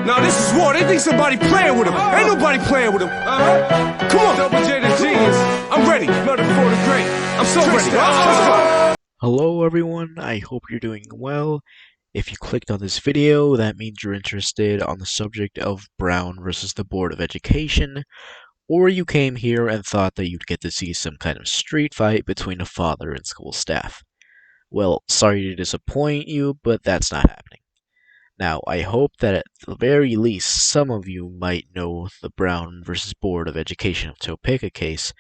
Now this is war. They think somebody playing with them. Ain't nobody playing with them. Come on. Double J the genius. I'm ready. Murder for the great. I'm so ready. Let's go. Hello everyone, I hope you're doing well. If you clicked on this video, that means you're interested on the subject of Brown versus the Board of Education, or you came here and thought that you'd get to see some kind of street fight between a father and school staff. Well, sorry to disappoint you, but that's not happening. Now, I hope that at the very least some of you might know the Brown versus Board of Education of Topeka case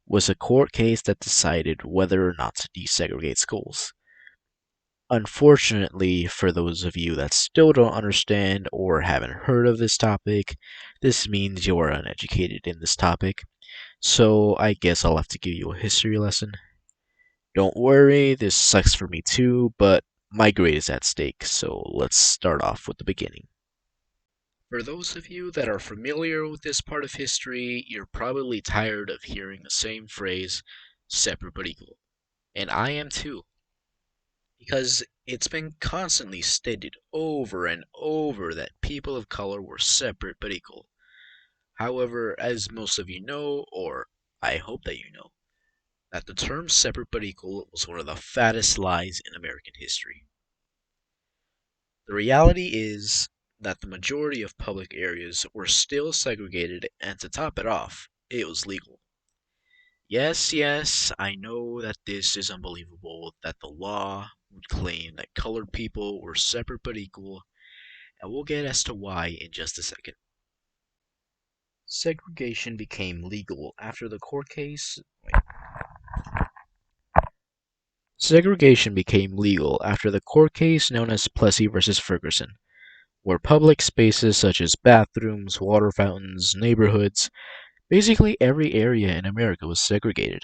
was a court case that decided whether or not to desegregate schools. Unfortunately, for those of you that still don't understand or haven't heard of this topic, this means you are uneducated in this topic, so I guess I'll have to give you a history lesson. Don't worry, this sucks for me too, but my grade is at stake, so let's start off with the beginning. For those of you that are familiar with this part of history, you're probably tired of hearing the same phrase, separate but equal. And I am too. Because it's been constantly stated over and over that people of color were separate but equal. However, as most of you know, or I hope that you know, that the term separate but equal was one of the fattest lies in American history. The reality is that the majority of public areas were still segregated, and to top it off, it was legal. Yes, I know that this is unbelievable, that the law would claim that colored people were separate but equal, and we'll get as to why in just a second. Segregation became legal after the court case. Segregation became legal after the court case known as Plessy v. Ferguson, where public spaces such as bathrooms, water fountains, neighborhoods, basically every area in America was segregated.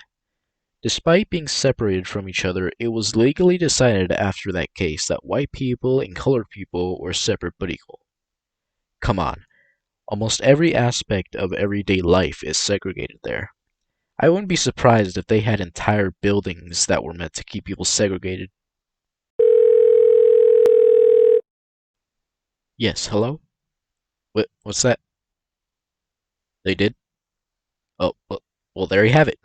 Despite being separated from each other, it was legally decided after that case that white people and colored people were separate but equal. Come on, almost every aspect of everyday life is segregated there. I wouldn't be surprised if they had entire buildings that were meant to keep people segregated. Yes, hello? What's that? They did? Oh, well, there you have it.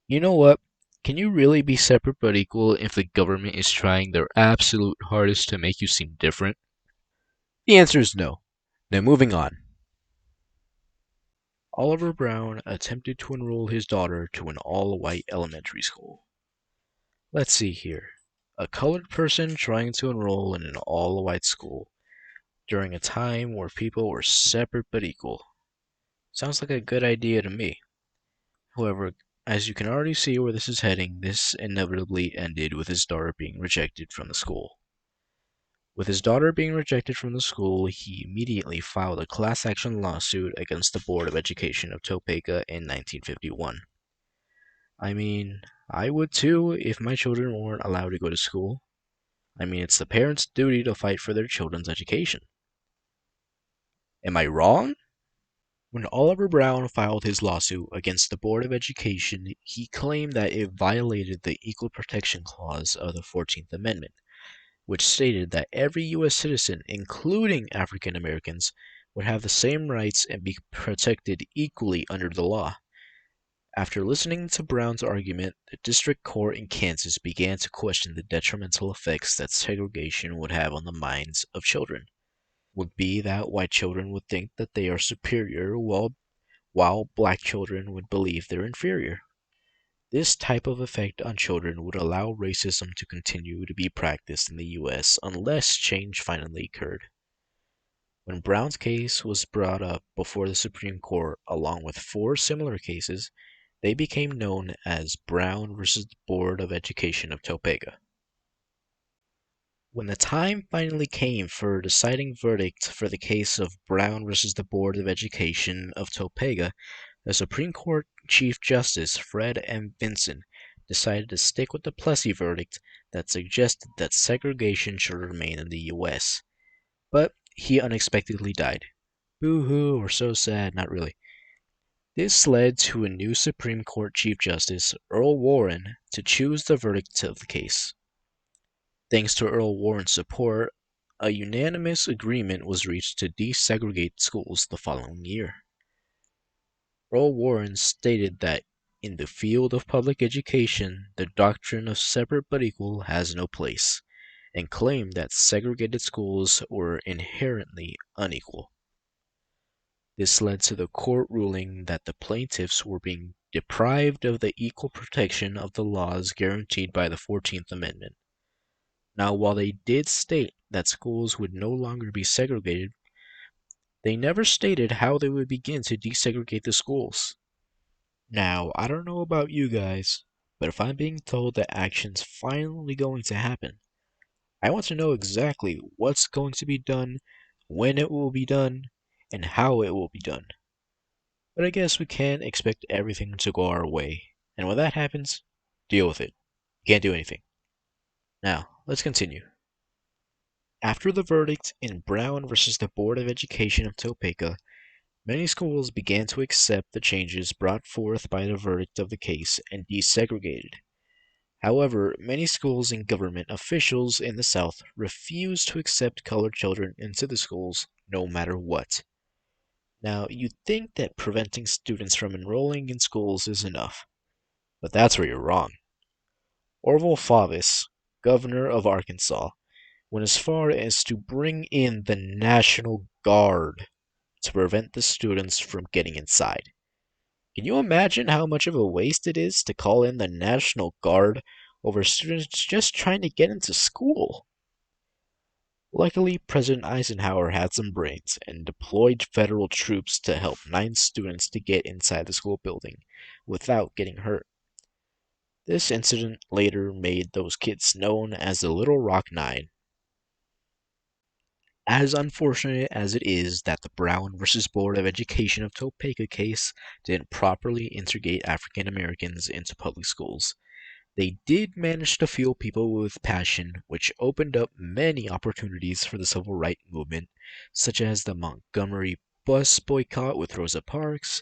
You know what? Can you really be separate but equal if the government is trying their absolute hardest to make you seem different? The answer is no. Now moving on. Oliver Brown attempted to enroll his daughter to an all-white elementary school. Let's see here. A colored person trying to enroll in an all-white school during a time where people were separate but equal. Sounds like a good idea to me. However, as you can already see where this is heading, this inevitably ended with his daughter being rejected from the school. With his daughter being rejected from the school, he immediately filed a class action lawsuit against the Board of Education of Topeka in 1951. I mean, I would too if my children weren't allowed to go to school. I mean, it's the parents' duty to fight for their children's education. Am I wrong? When Oliver Brown filed his lawsuit against the Board of Education, he claimed that it violated the Equal Protection Clause of the 14th Amendment, which stated that every U.S. citizen, including African Americans, would have the same rights and be protected equally under the law. After listening to Brown's argument, the district court in Kansas began to question the detrimental effects that segregation would have on the minds of children. Would be that white children would think that they are superior while black children would believe they're inferior. This type of effect on children would allow racism to continue to be practiced in the U.S. unless change finally occurred. When Brown's case was brought up before the Supreme Court along with 4 similar cases, they became known as Brown versus the Board of Education of Topeka. When the time finally came for a deciding verdict for the case of Brown versus the Board of Education of Topeka, the Supreme Court Chief Justice Fred M. Vinson decided to stick with the Plessy verdict that suggested that segregation should remain in the U.S. But he unexpectedly died. Boo-hoo, or so sad, not really. This led to a new Supreme Court Chief Justice, Earl Warren, to choose the verdict of the case. Thanks to Earl Warren's support, a unanimous agreement was reached to desegregate schools the following year. Earl Warren stated that in the field of public education, the doctrine of separate but equal has no place, and claimed that segregated schools were inherently unequal. This led to the court ruling that the plaintiffs were being deprived of the equal protection of the laws guaranteed by the 14th Amendment. Now, while they did state that schools would no longer be segregated, they never stated how they would begin to desegregate the schools. Now, I don't know about you guys, but if I'm being told that action's finally going to happen, I want to know exactly what's going to be done, when it will be done, and how it will be done. But I guess we can't expect everything to go our way, and when that happens, deal with it. You can't do anything. Now, let's continue. After the verdict in Brown versus the Board of Education of Topeka, many schools began to accept the changes brought forth by the verdict of the case and desegregated. However, many schools and government officials in the South refused to accept colored children into the schools no matter what. Now, you'd think that preventing students from enrolling in schools is enough, but that's where you're wrong. Orval Faubus, governor of Arkansas, went as far as to bring in the National Guard to prevent the students from getting inside. Can you imagine how much of a waste it is to call in the National Guard over students just trying to get into school? Luckily, President Eisenhower had some brains and deployed federal troops to help 9 students to get inside the school building without getting hurt. This incident later made those kids known as the Little Rock Nine. As unfortunate as it is that the Brown versus Board of Education of Topeka case didn't properly integrate African Americans into public schools, they did manage to fuel people with passion, which opened up many opportunities for the civil rights movement, such as the Montgomery bus boycott with Rosa Parks,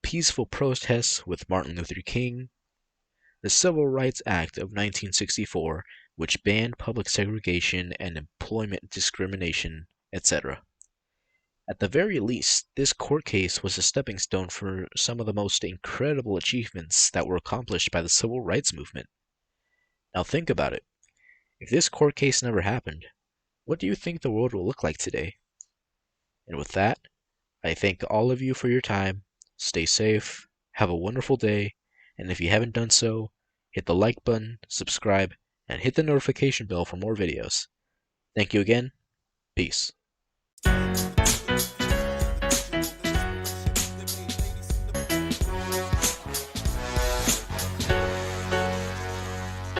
peaceful protests with Martin Luther King, the Civil Rights Act of 1964, which banned public segregation and employment discrimination, etc. At the very least, this court case was a stepping stone for some of the most incredible achievements that were accomplished by the civil rights movement. Now think about it. If this court case never happened, what do you think the world will look like today? And with that, I thank all of you for your time. Stay safe, have a wonderful day, and if you haven't done so, hit the like button, subscribe, and hit the notification bell for more videos. Thank you again. Peace.